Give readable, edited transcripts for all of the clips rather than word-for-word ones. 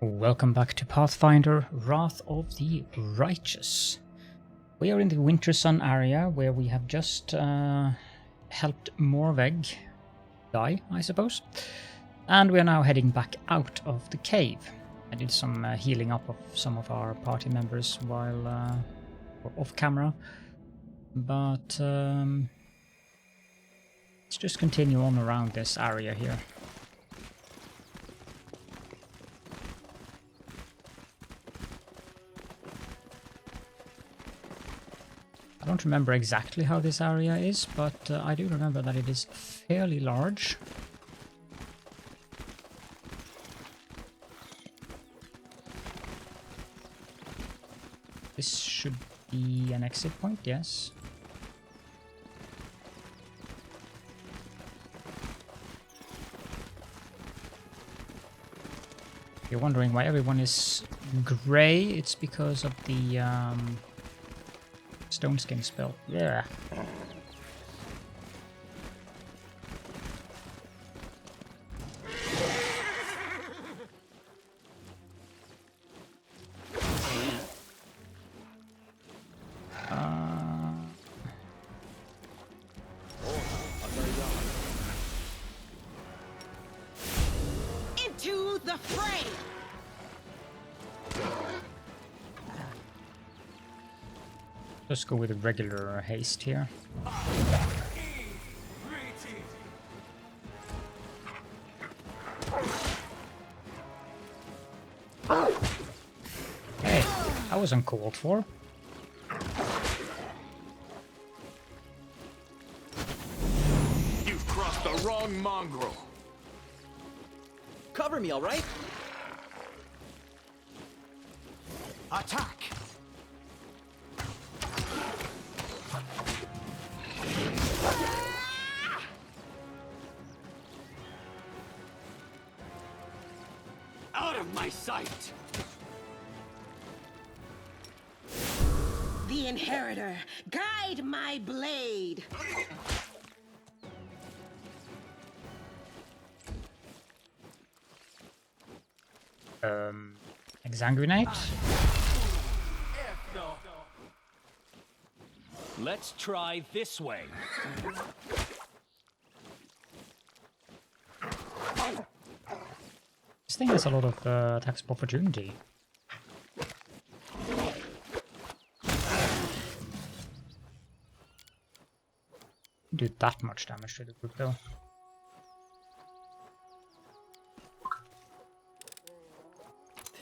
Welcome back to Pathfinder Wrath of the Righteous. We are in the Wintersun area where we have just helped Morveg die, I suppose. And we are now heading back out of the cave. I did some healing up of some of our party members while off camera. But let's just continue on around this area here. I don't remember exactly how this area is, but I do remember that it is fairly large. This should be an exit point, yes. If you're wondering why everyone is grey, it's because of the stone skin spell. Yeah. Into the fray. Let's go with a regular haste here. Hey, that was uncalled for. You've crossed the wrong mongrel. Cover me, all right? Attack! Out of my sight! The inheritor, guide my blade. Exsanguinate? Let's try this way. This thing has a lot of attacks of opportunity. Do that much damage to the group though.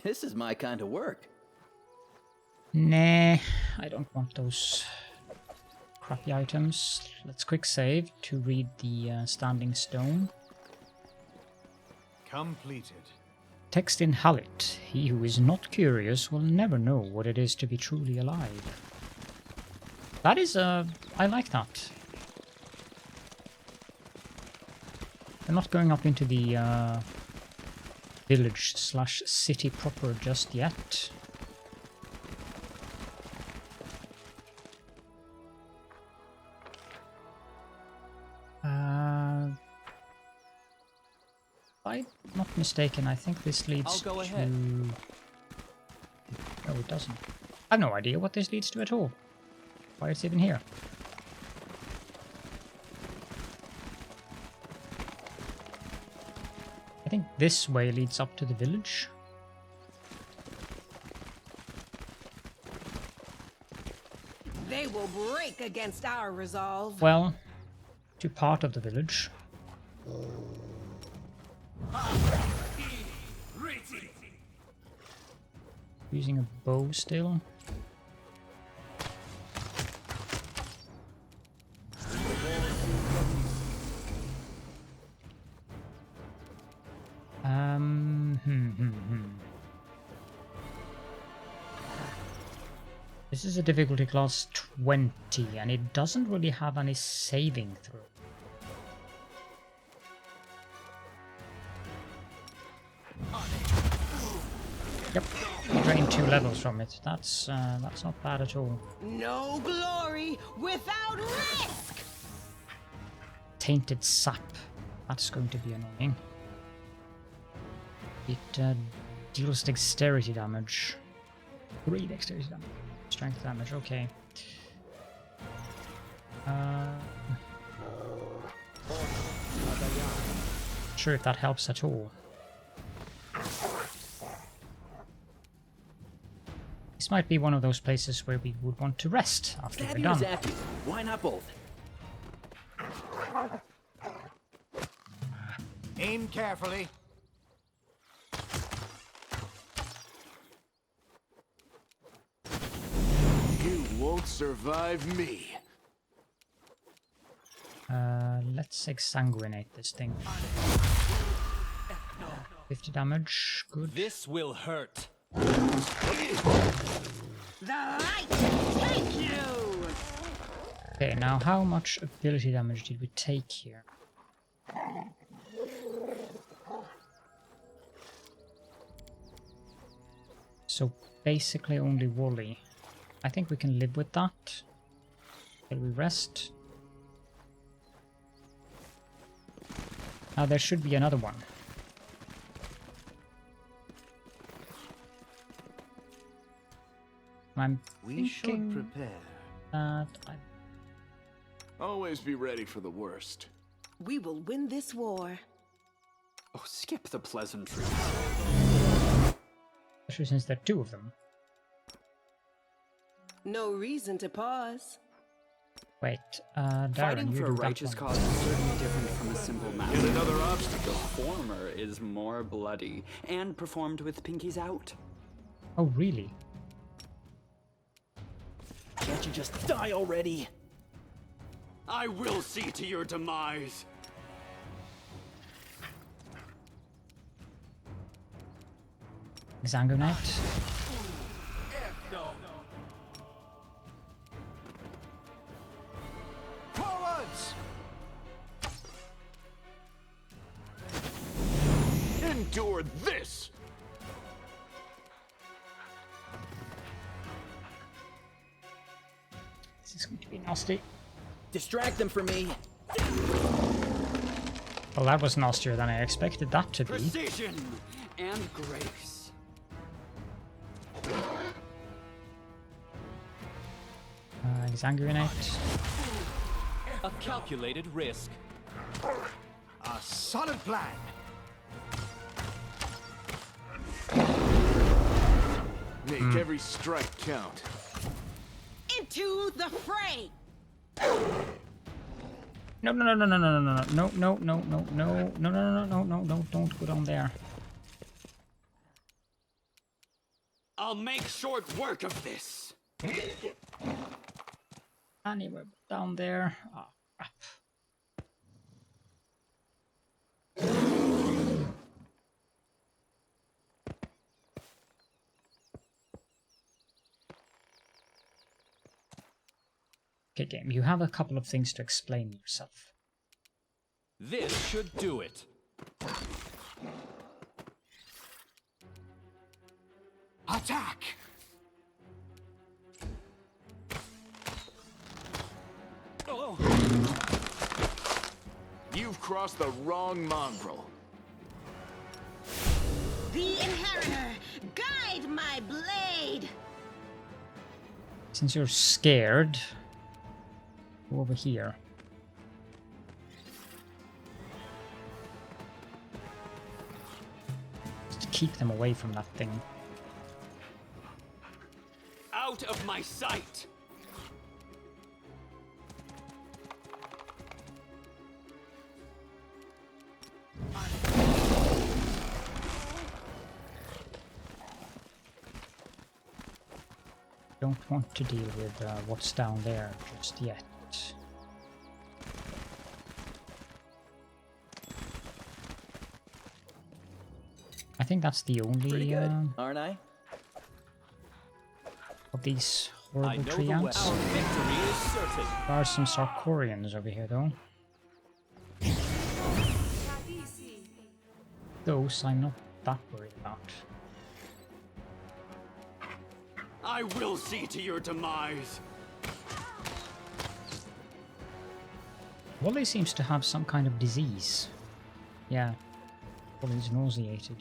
This is my kind of work. Nah, I don't want those crappy items. Let's quick save to read the standing stone. Completed. Text in Hallit. He who is not curious will never know what it is to be truly alive. That is I like that. I'm not going up into the village / city proper just yet. If I'm not mistaken, I think this leads I'll go to... ahead. No, it doesn't. I have no idea what this leads to at all. Why it's even here. I think this way leads up to the village. They will break against our resolve. Well, to part of the village. Using a bow still. This is a difficulty class 20, and it doesn't really have any saving throw. Yep, drain 2 levels from it. That's not bad at all. No glory without risk. Tainted sap. That's going to be annoying. It Deals dexterity damage. 3 dexterity damage. Strength damage, okay. Sure if that helps at all. This might be one of those places where we would want to rest after we're done. Why not both? Aim carefully. You won't survive me. Let's exsanguinate this thing. 50 damage, good. This will hurt. The light take you! Okay, now how much ability damage did we take here? So basically only Wooly. I think we can live with that. Shall we rest? Now there should be another one. I'm We should thinking prepare. that Always be ready for the worst. We will win this war. Oh, skip the pleasantries. especially since there are 2 of them. No reason to pause. Wait, Darren, Fighting you for a do that righteous one. cause is certainly different from a simple Yet matter. another The obstacle. former is more bloody and performed with pinkies out. Oh, really? Can't you just die already? I will see to your demise. Exsanguinate. Forwards! Endure this! This is going to be nasty. Distract them from me. Well, that was nastier than I expected that to be. Precision! And grace. Exsanguinate. A calculated risk. A solid plan. Make every strike count. Into the fray! No, no, no, no, no, no, no, no, no, no, no, no, no, no, no, no, no, no, don't go down there. I'll make short work of this. Anywhere down there. Oh, crap. Okay, game, you have a couple of things to explain yourself. This should do it. Attack! Oh. You've crossed the wrong mongrel. The Inheritor, guide my blade! Since you're scared, go over here. Just keep them away from that thing. Out of my sight! Don't want to deal with what's down there just yet. I think that's the Pretty only good, aren't I? of these I horrible know tree the way. ants. Our victory is certain. There are some Sarkorians over here though. Those I'm not that worried about. I will see to your demise. Wally seems to have some kind of disease. Yeah. Wally's nauseated.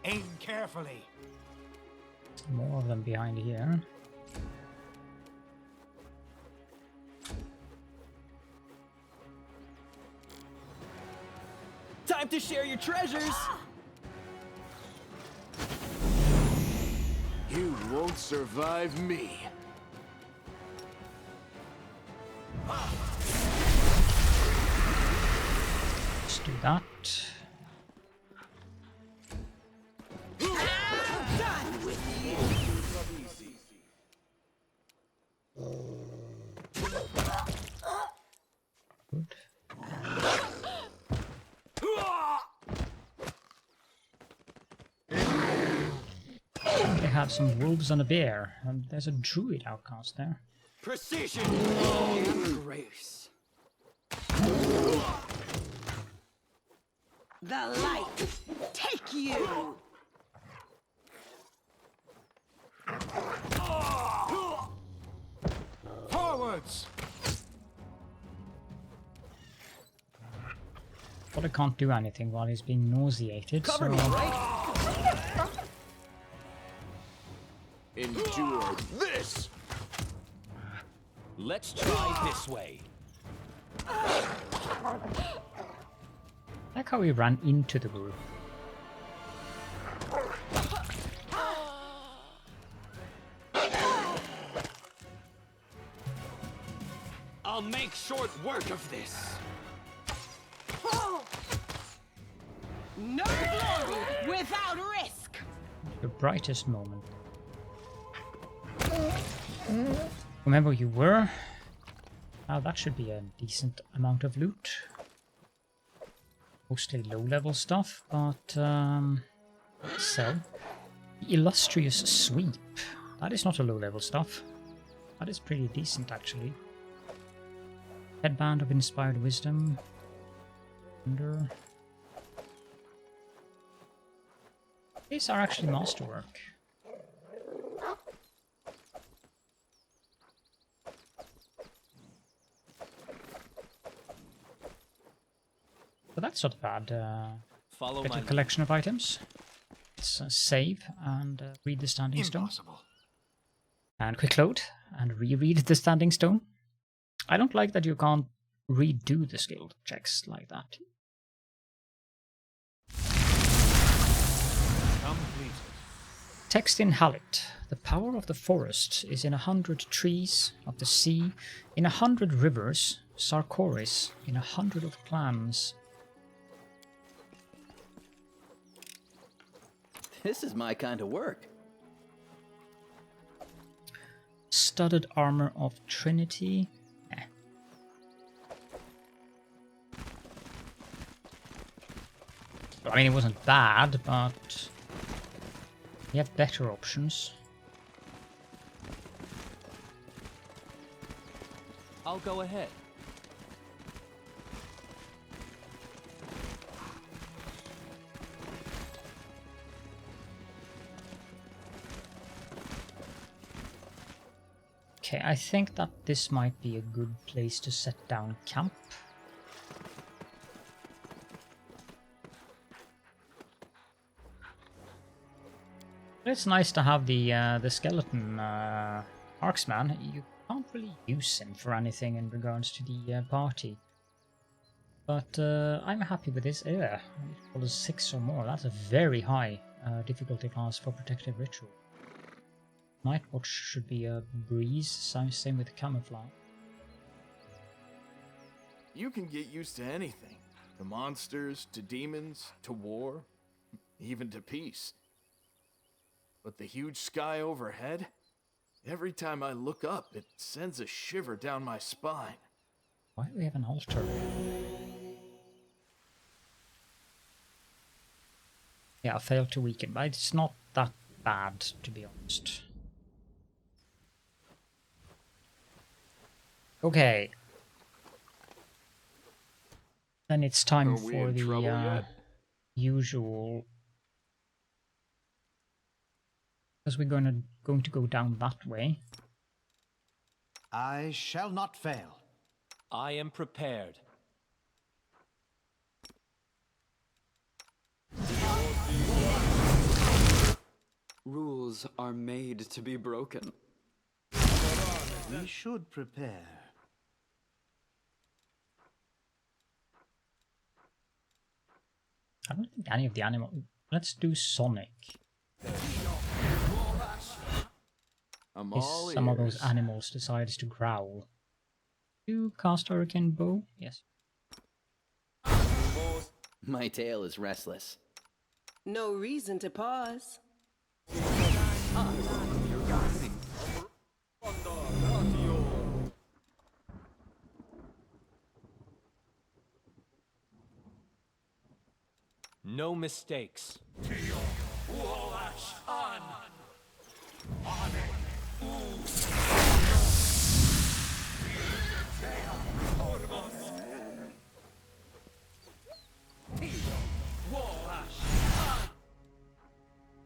Aim carefully. More of them behind here. Time to share your treasures! You won't survive me. Let's do that. Done with you. Good. They have some wolves and a bear, and there's a druid outcast there. Precision and grace. The light. Take you. Forwards! But I can't do anything while he's being nauseated, Cover so... me, right? Endure this! Let's try this way. I like how he ran into the group. I'll make short work of this. No glory without risk. Your brightest moment. Remember you were? Now that should be a decent amount of loot. Mostly low-level stuff, but so illustrious sweep. That is not a low-level stuff. That is pretty decent actually. Headband of inspired wisdom. Under. These are actually masterwork. So that's not bad. Follow Get my a collection of items. Let's save and read the standing stone. Impossible. And quick load and reread the standing stone. I don't like that you can't redo the skill checks like that. Completed. Text in Hallit. The power of the forest is in 100 trees, of the sea, in 100 rivers, Sarkoris, in 100 of clans. This is my kind of work. Studded armor of Trinity. Eh. I mean, it wasn't bad, but we have better options. I'll go ahead. Okay, I think that this might be a good place to set down camp. It's nice to have the skeleton marksman. You can't really use him for anything in regards to the party. But I'm happy with this. Yeah, it was 6 or more. That's a very high difficulty class for Protective Ritual. Nightwatch should be a breeze, same with camouflage. You can get used to anything. To monsters, to demons, to war, even to peace. But the huge sky overhead, every time I look up, it sends a shiver down my spine. Why do we have an altar? Yeah, I failed to weaken, but it's not that bad, to be honest. Okay. Then it's time Are we for in trouble the yet? usual. Because we're going to go down that way. I shall not fail. I am prepared. rules are made to be broken. We should prepare. I don't think any of the animals... Let's do Sonic. I'm If all some of those ears. animals decides to growl. You cast Hurricane Bow? Yes. My tail is restless. No reason to pause. No mistakes.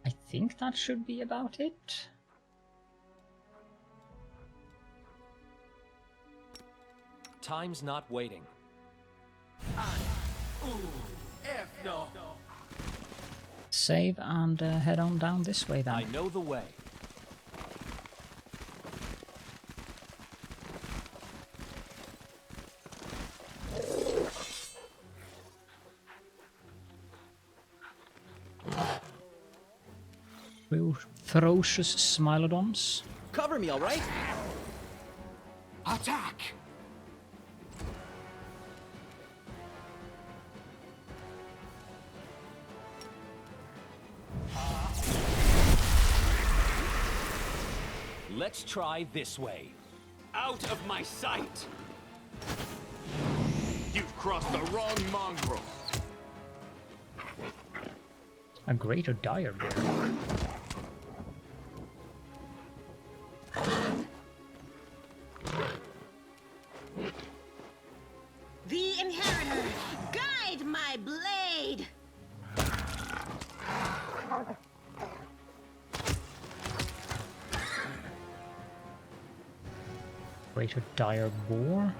I think that should be about it. Time's not waiting. Save and head on down this way then. I know the way. Ferocious Smilodons. Cover me, all right? Attack! Let's try this way. Out of my sight! You've crossed the wrong mongrel. A greater dire bear. The Inheritor, guide my blade! Greater dire boar.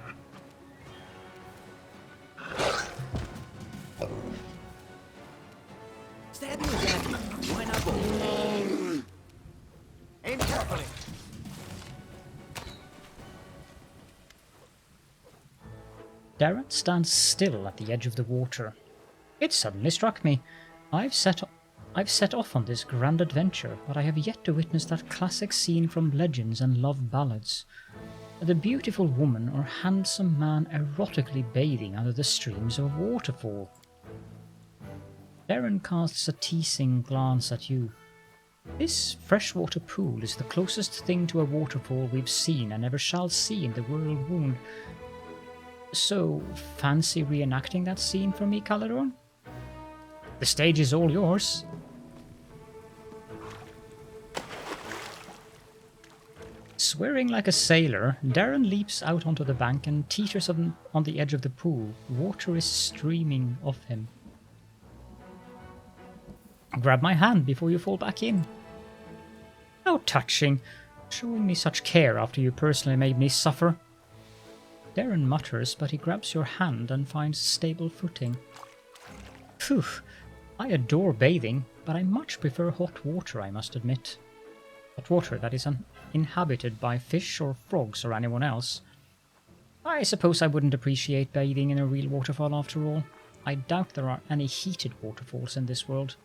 Stab me, Jackie. Why not both? Aim carefully. Darren stands still at the edge of the water. It suddenly struck me. I've set off on this grand adventure, but I have yet to witness that classic scene from legends and love ballads. The beautiful woman or handsome man erotically bathing under the streams of a waterfall. Darren casts a teasing glance at you. This freshwater pool is the closest thing to a waterfall we've seen and ever shall see in the Worldwound. So, fancy reenacting that scene for me, Caladorn? The stage is all yours. Swearing like a sailor, Darren leaps out onto the bank and teeters on the edge of the pool. Water is streaming off him. Grab my hand before you fall back in. How touching, showing me such care after you personally made me suffer. Darren mutters, but he grabs your hand and finds stable footing. Phew, I adore bathing, but I much prefer hot water, I must admit. Hot water that is uninhabited by fish or frogs or anyone else. I suppose I wouldn't appreciate bathing in a real waterfall after all. I doubt there are any heated waterfalls in this world.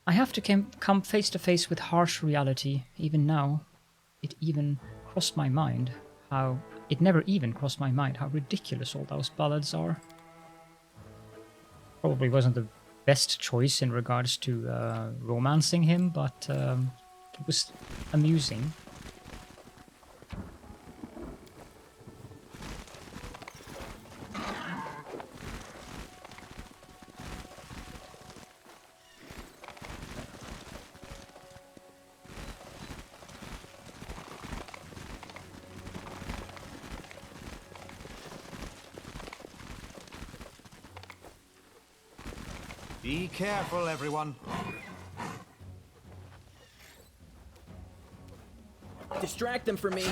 I have to come face to face with harsh reality, even now. It never even crossed my mind how ridiculous all those ballads are. Probably wasn't the best choice in regards to romancing him, but it was amusing. Be careful, everyone. Distract them for me.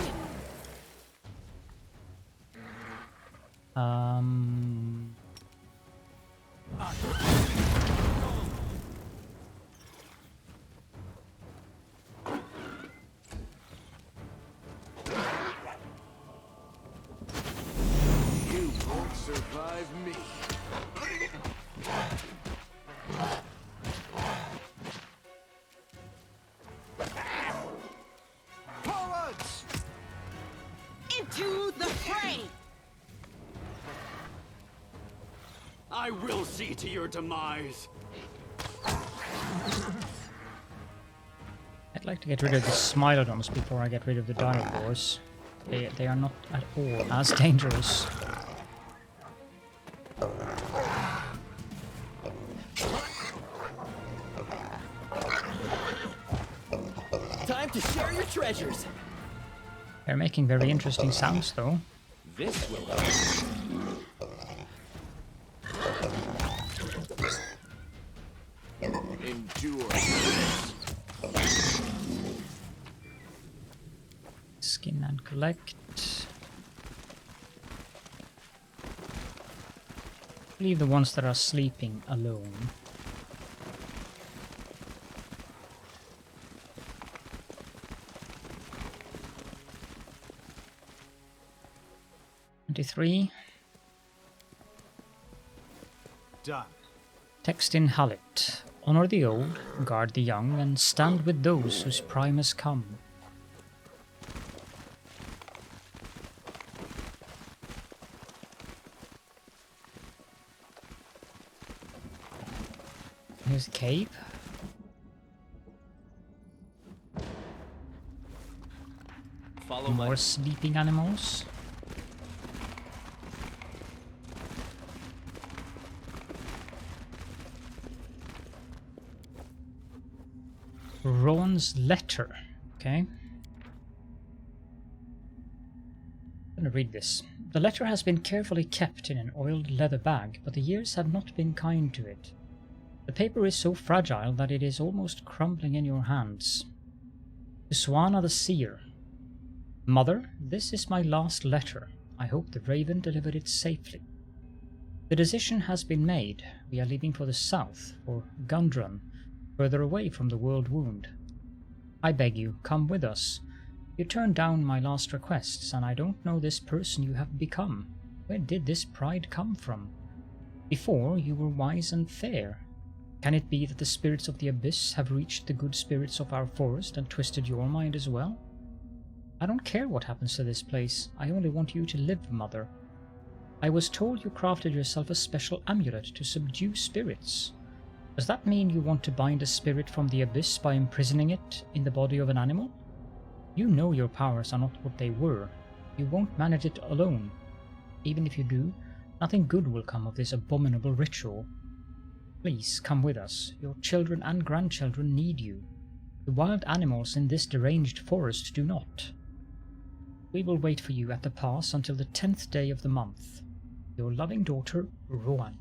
will see to your demise. I'd like to get rid of the Smilodons before I get rid of the Direboars. They are not at all as dangerous. Time to share your treasures. They're making very interesting sounds though. This will help. Endure. Skin and collect. Leave the ones that are sleeping alone. Three. Done. Text in Hallit. Honor the old, guard the young, and stand with those whose prime has come. Here's the cave. Follow More my... sleeping animals. Ron's letter. Okay. I'm gonna read this. The letter has been carefully kept in an oiled leather bag, but the years have not been kind to it. The paper is so fragile that it is almost crumbling in your hands. To Soana the Seer. Mother, this is my last letter. I hope the Raven delivered it safely. The decision has been made. We are leaving for the south, for Gundrun, further away from the Worldwound. I beg you, come with us. You turned down my last requests, and I don't know this person you have become. Where did this pride come from? Before, you were wise and fair. Can it be that the spirits of the abyss have reached the good spirits of our forest and twisted your mind as well? I don't care what happens to this place. I only want you to live, Mother. I was told you crafted yourself a special amulet to subdue spirits. Does that mean you want to bind a spirit from the abyss by imprisoning it in the body of an animal? You know your powers are not what they were. You won't manage it alone. Even if you do, nothing good will come of this abominable ritual. Please come with us. Your children and grandchildren need you. The wild animals in this deranged forest do not. We will wait for you at the pass until the 10th day of the month. Your loving daughter, Rowan.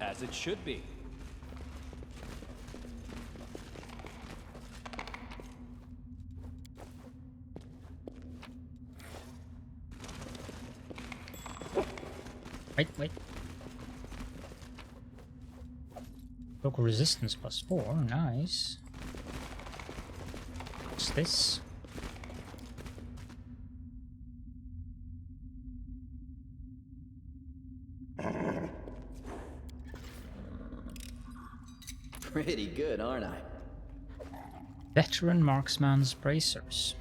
As it should be. Wait. Local resistance +4, nice. What's this? Pretty good, aren't I? Veteran Marksman's Bracers.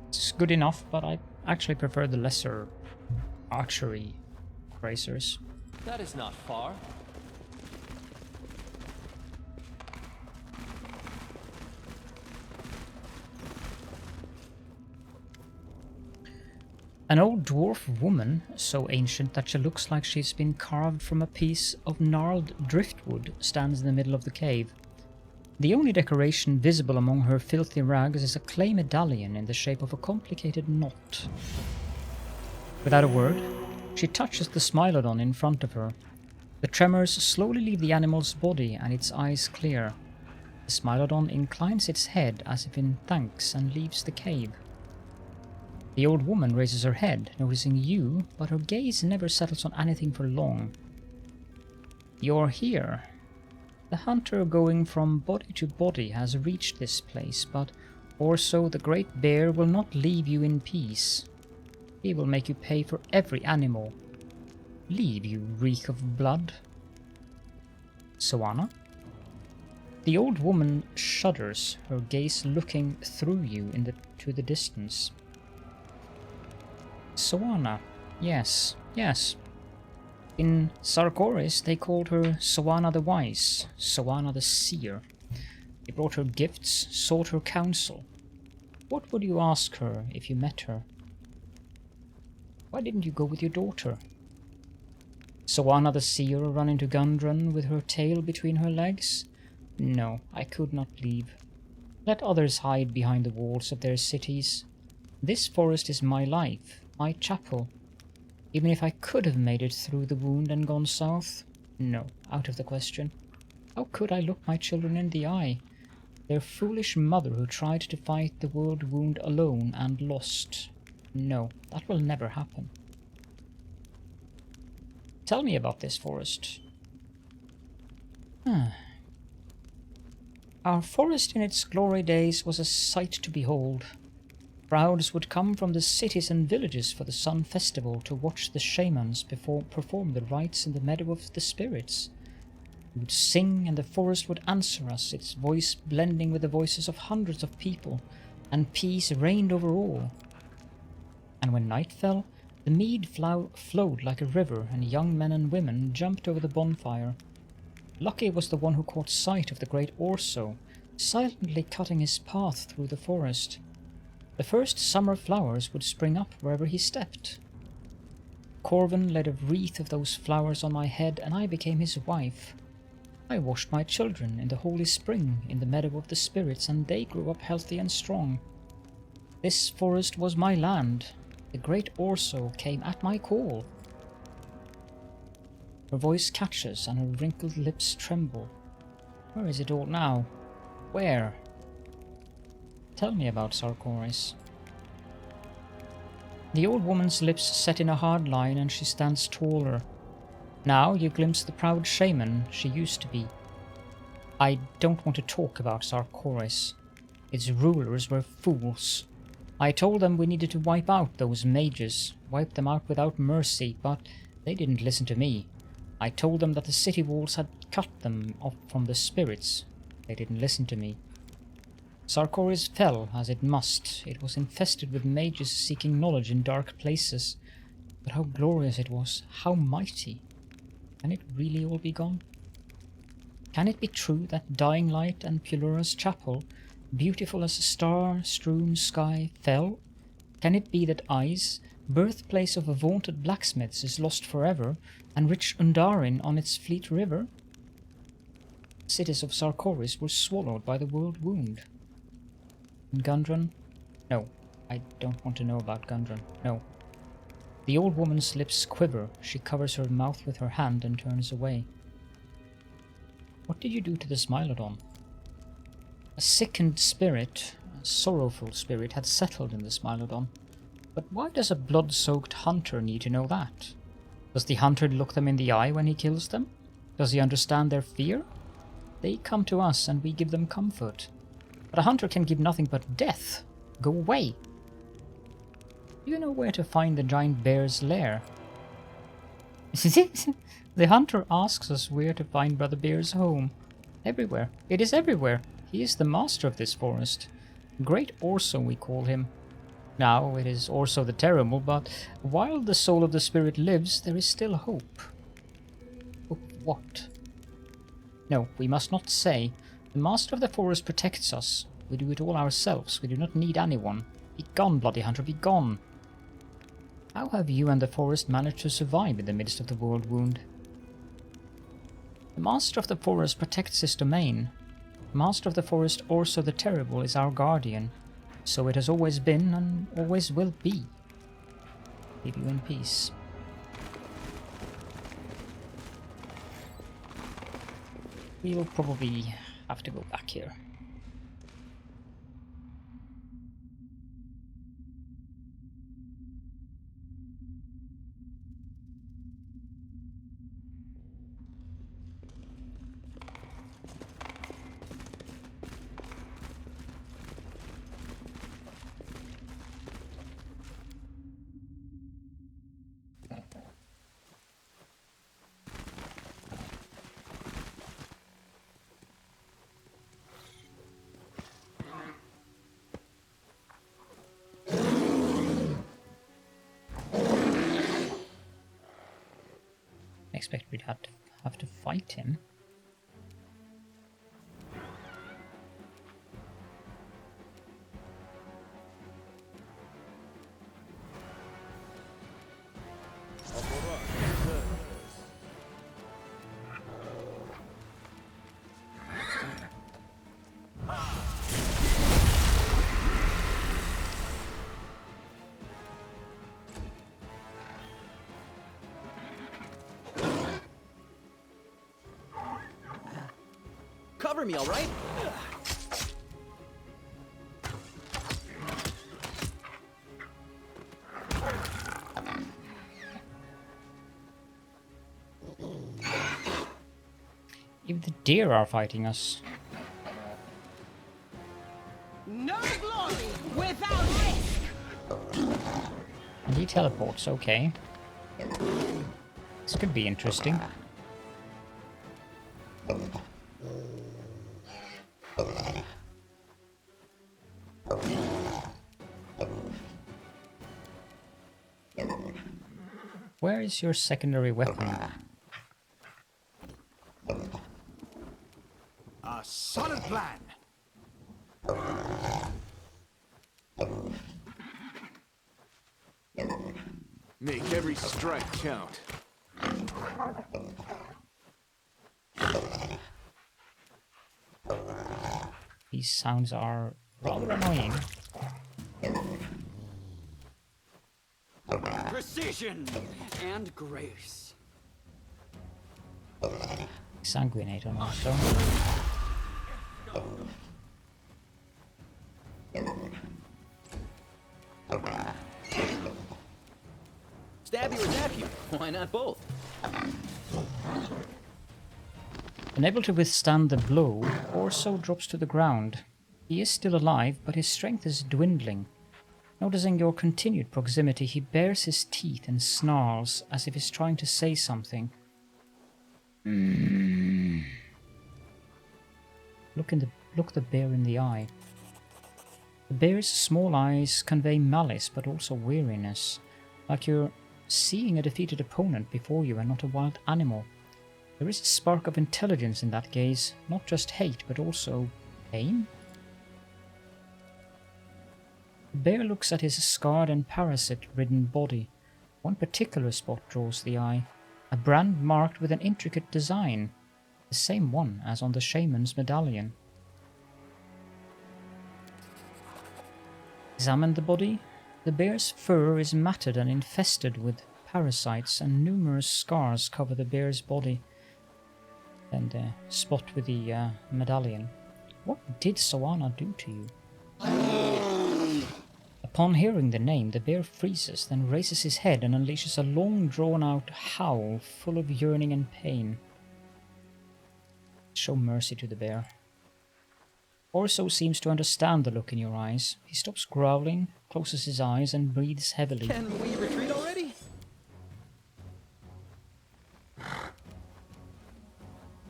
It's good enough, but I actually prefer the lesser archery bracers. That is not far. An old dwarf woman, so ancient that she looks like she's been carved from a piece of gnarled driftwood, stands in the middle of the cave. The only decoration visible among her filthy rags is a clay medallion in the shape of a complicated knot. Without a word, she touches the Smilodon in front of her. The tremors slowly leave the animal's body and its eyes clear. The Smilodon inclines its head as if in thanks and leaves the cave. The old woman raises her head, noticing you, but her gaze never settles on anything for long. You're here. The hunter going from body to body has reached this place, but Orso the Great Bear will not leave you in peace. He will make you pay for every animal. Leave, you reek of blood. Soana? The old woman shudders, her gaze looking through you to the distance. Soana. Yes, yes. In Sarkoris, they called her Soana the Wise, Soana the Seer. They brought her gifts, sought her counsel. What would you ask her if you met her? Why didn't you go with your daughter? Soana the Seer run into Gundren with her tail between her legs? No, I could not leave. Let others hide behind the walls of their cities. This forest is my life, my chapel. Even if I could have made it through the wound and gone south? No, out of the question. How could I look my children in the eye? Their foolish mother who tried to fight the Worldwound alone and lost. No, that will never happen. Tell me about this forest. Our forest in its glory days was a sight to behold. Crowds would come from the cities and villages for the Sun Festival to watch the shamans perform the rites in the Meadow of the Spirits. We would sing and the forest would answer us, its voice blending with the voices of hundreds of people, and peace reigned over all. And when night fell, the mead flowed like a river, and young men and women jumped over the bonfire. Lucky was the one who caught sight of the great Orso, silently cutting his path through the forest. The first summer flowers would spring up wherever he stepped. Corvin laid a wreath of those flowers on my head, and I became his wife. I washed my children in the holy spring in the Meadow of the Spirits, and they grew up healthy and strong. This forest was my land. The great Orso came at my call. Her voice catches and her wrinkled lips tremble. Where is it all now? Where? Tell me about Sarkoris. The old woman's lips set in a hard line and she stands taller. Now you glimpse the proud shaman she used to be. I don't want to talk about Sarkoris. Its rulers were fools. I told them we needed to wipe out those mages, wipe them out without mercy, but they didn't listen to me. I told them that the city walls had cut them off from the spirits. They didn't listen to me. Sarkoris fell, as it must. It was infested with mages seeking knowledge in dark places. But how glorious it was, how mighty. Can it really all be gone? Can it be true that Dying Light and Pulura's chapel, beautiful as a star-strewn sky, fell? Can it be that Ice, birthplace of vaunted blacksmiths, is lost forever, and rich Undarin on its fleet river? Cities of Sarkoris were swallowed by the Worldwound. And Gundren? No, I don't want to know about Gundren, no. The old woman's lips quiver, she covers her mouth with her hand and turns away. What did you do to the Smilodon? A sickened spirit, a sorrowful spirit, had settled in the Smilodon. But why does a blood-soaked hunter need to know that? Does the hunter look them in the eye when he kills them? Does he understand their fear? They come to us and we give them comfort. But a hunter can give nothing but death. Go away. Do you know where to find the giant bear's lair? The hunter asks us where to find Brother Bear's home. Everywhere. It is everywhere. He is the master of this forest. Great Orso we call him. Now it is Orso the Terrible, but while the soul of the spirit lives, there is still hope. Hope what? No, we must not say. The master of the forest protects us. We do it all ourselves. We do not need anyone. Be gone, bloody hunter, be gone. How have you and the forest managed to survive in the midst of the Worldwound? The master of the forest protects his domain. The master of the forest, Orso the Terrible, is our guardian. So it has always been and always will be. Leave you in peace. We'll probably have to go back here. expect we'd have to fight him. Cover me, all right? If the deer are fighting us. No glory without risk. And he teleports, okay. This could be interesting. Where is your secondary weapon? A solid plan. Make every strike count. These sounds are rather annoying. Precision and grace. Sanguinate on also. Stab you or zap you? Why not both? Unable to withstand the blow, Orso drops to the ground. He is still alive, but his strength is dwindling. Noticing your continued proximity, he bares his teeth and snarls as if he's trying to say something. Look the bear in the eye. The bear's small eyes convey malice, but also weariness, like you're seeing a defeated opponent before you and not a wild animal. There is a spark of intelligence in that gaze, not just hate, but also pain? The bear looks at his scarred and parasite-ridden body. One particular spot draws the eye, a brand marked with an intricate design, the same one as on the shaman's medallion. Examine the body. The bear's fur is matted and infested with parasites, and numerous scars cover the bear's body. Then the spot with the medallion. What did Soana do to you? Upon hearing the name, the bear freezes, then raises his head and unleashes a long drawn-out howl full of yearning and pain. Show mercy to the bear. Orso seems to understand the look in your eyes. He stops growling, closes his eyes, and breathes heavily. Can we retreat already?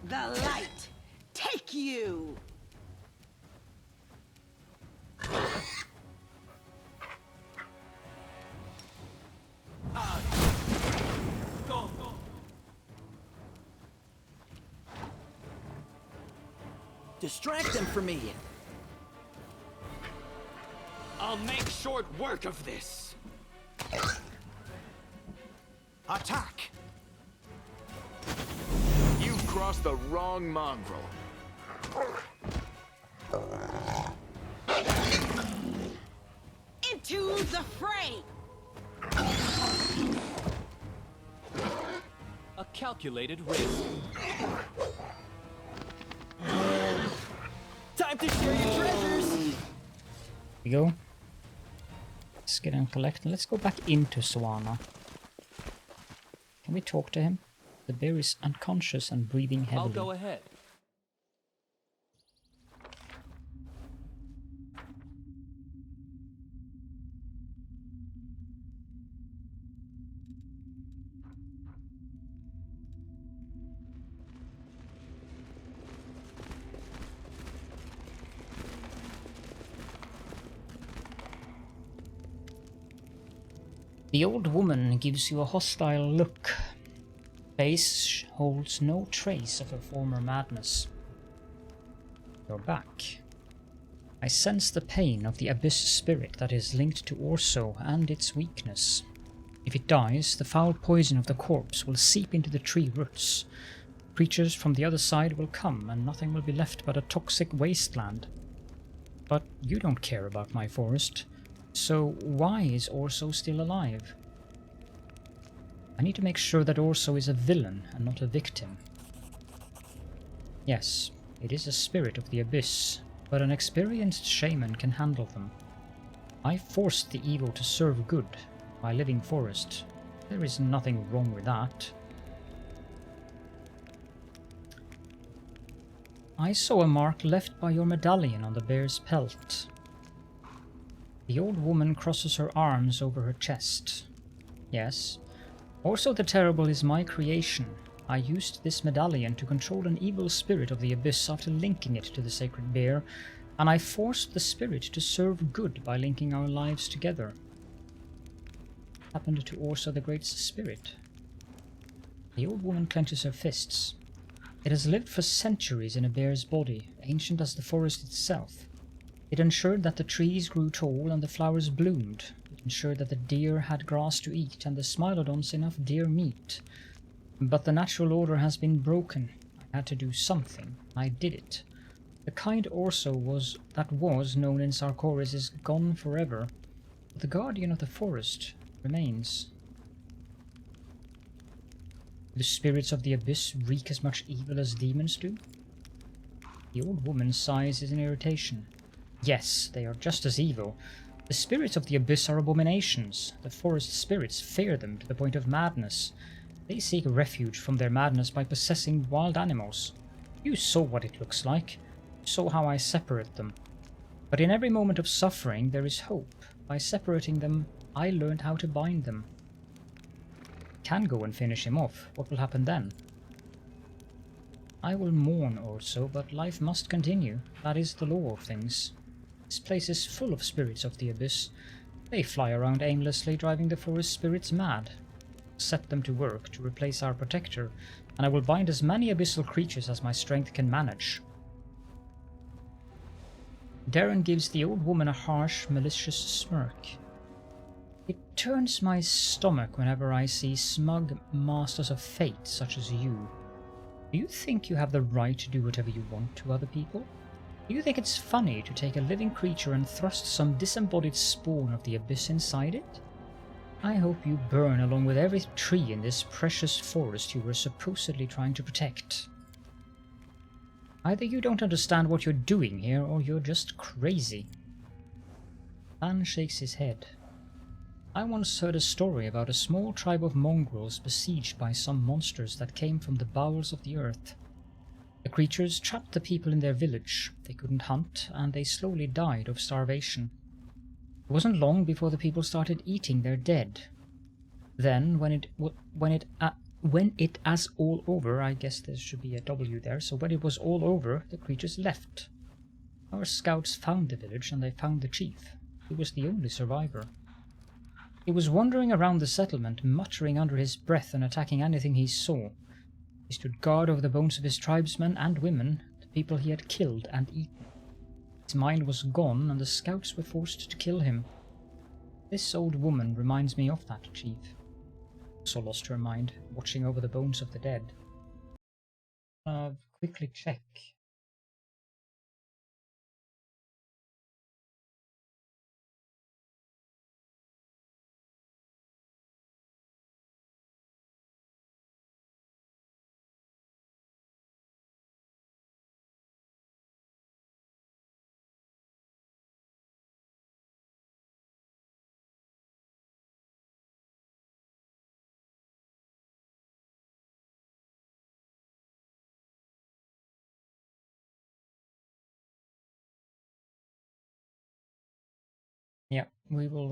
The light take you. Distract them for me. I'll make short work of this. Attack! You've crossed the wrong mongrel. Into the fray. A calculated risk. Time to share your treasures! Here we go. Let's get and collect. Let's go back into Soana. Can we talk to him? The bear is unconscious and breathing heavily. I'll go ahead. The old woman gives you a hostile look. place holds no trace of her former madness. You're back. I sense the pain of the abyss spirit that is linked to Orso and its weakness. If it dies, the foul poison of the corpse will seep into the tree roots. Creatures from the other side will come, and nothing will be left but a toxic wasteland. But you don't care about my forest, so why is Orso still alive? I need to make sure that Orso is a villain and not a victim. Yes, it is a spirit of the abyss, but an experienced shaman can handle them. I forced the evil to serve good by living forest. There is nothing wrong with that. I saw a mark left by your medallion on the bear's pelt. The old woman crosses her arms over her chest. Yes, Orso the Terrible is my creation. I used this medallion to control an evil spirit of the abyss after linking it to the sacred bear, and I forced the spirit to serve good by linking our lives together. What happened to Orso the Great Spirit? The old woman clenches her fists. It has lived for centuries in a bear's body, ancient as the forest itself. It ensured that the trees grew tall and the flowers bloomed. It ensured that the deer had grass to eat and the Smilodons enough deer meat. But the natural order has been broken. I had to do something. I did it. The kind Orso that was known in Sarkoris is gone forever. But the guardian of the forest remains. The spirits of the abyss wreak as much evil as demons do? The old woman sighs in irritation. Yes, they are just as evil. The spirits of the abyss are abominations. The forest spirits fear them to the point of madness. They seek refuge from their madness by possessing wild animals. You saw what it looks like. You saw how I separate them. But in every moment of suffering there is hope. By separating them, I learned how to bind them. Can go and finish him off. What will happen then? I will mourn also, but life must continue. That is the law of things. This place is full of spirits of the abyss. They fly around aimlessly, driving the forest spirits mad. Set them to work to replace our protector, and I will bind as many abyssal creatures as my strength can manage. Darren gives the old woman a harsh, malicious smirk. It turns my stomach whenever I see smug masters of fate such as you. Do you think you have the right to do whatever you want to other people? Do you think it's funny to take a living creature and thrust some disembodied spawn of the abyss inside it? I hope you burn along with every tree in this precious forest you were supposedly trying to protect. Either you don't understand what you're doing here, or you're just crazy. Pan shakes his head. I once heard a story about a small tribe of mongrels besieged by some monsters that came from the bowels of the earth. The creatures trapped the people in their village. They couldn't hunt, and they slowly died of starvation. It wasn't long before the people started eating their dead. Then, when it as all over, I guess there should be a W there, so when it was all over, the creatures left. Our scouts found the village, and they found the chief. He was the only survivor. He was wandering around the settlement, muttering under his breath and attacking anything he saw. He stood guard over the bones of his tribesmen and women, the people he had killed and eaten. His mind was gone, and the scouts were forced to kill him. This old woman reminds me of that chief. Also lost her mind, watching over the bones of the dead. Quickly check. Yeah, we will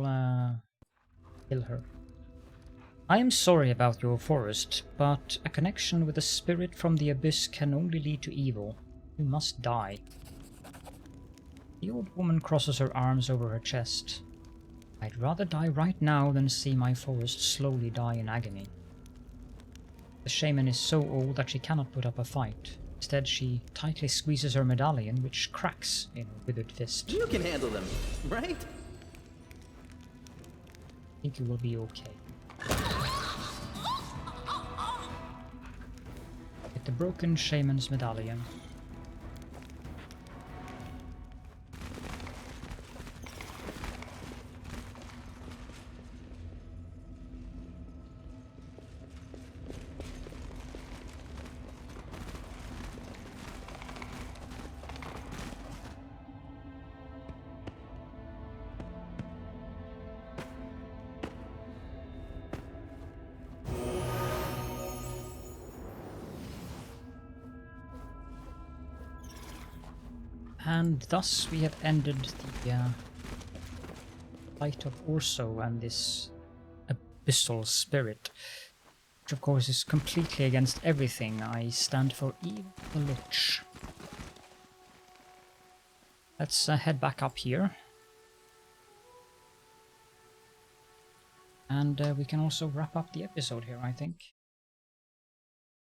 kill her. I am sorry about your forest, but a connection with a spirit from the abyss can only lead to evil. You must die. The old woman crosses her arms over her chest. I'd rather die right now than see my forest slowly die in agony. The shaman is so old that she cannot put up a fight. Instead, she tightly squeezes her medallion, which cracks in her withered fist. You can handle them, right? I think you will be okay. Get the broken shaman's medallion. And thus we have ended the fight of Orso and this abyssal spirit, which of course is completely against everything I stand for. Evil Lich. Let's head back up here. And we can also wrap up the episode here, I think.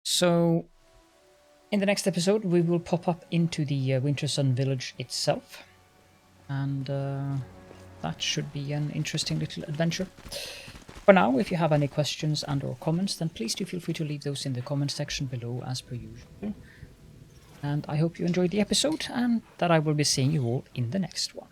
So, in the next episode, we will pop up into the Wintersun village itself. And that should be an interesting little adventure. For now, if you have any questions and or comments, then please do feel free to leave those in the comment section below as per usual. And I hope you enjoyed the episode and that I will be seeing you all in the next one.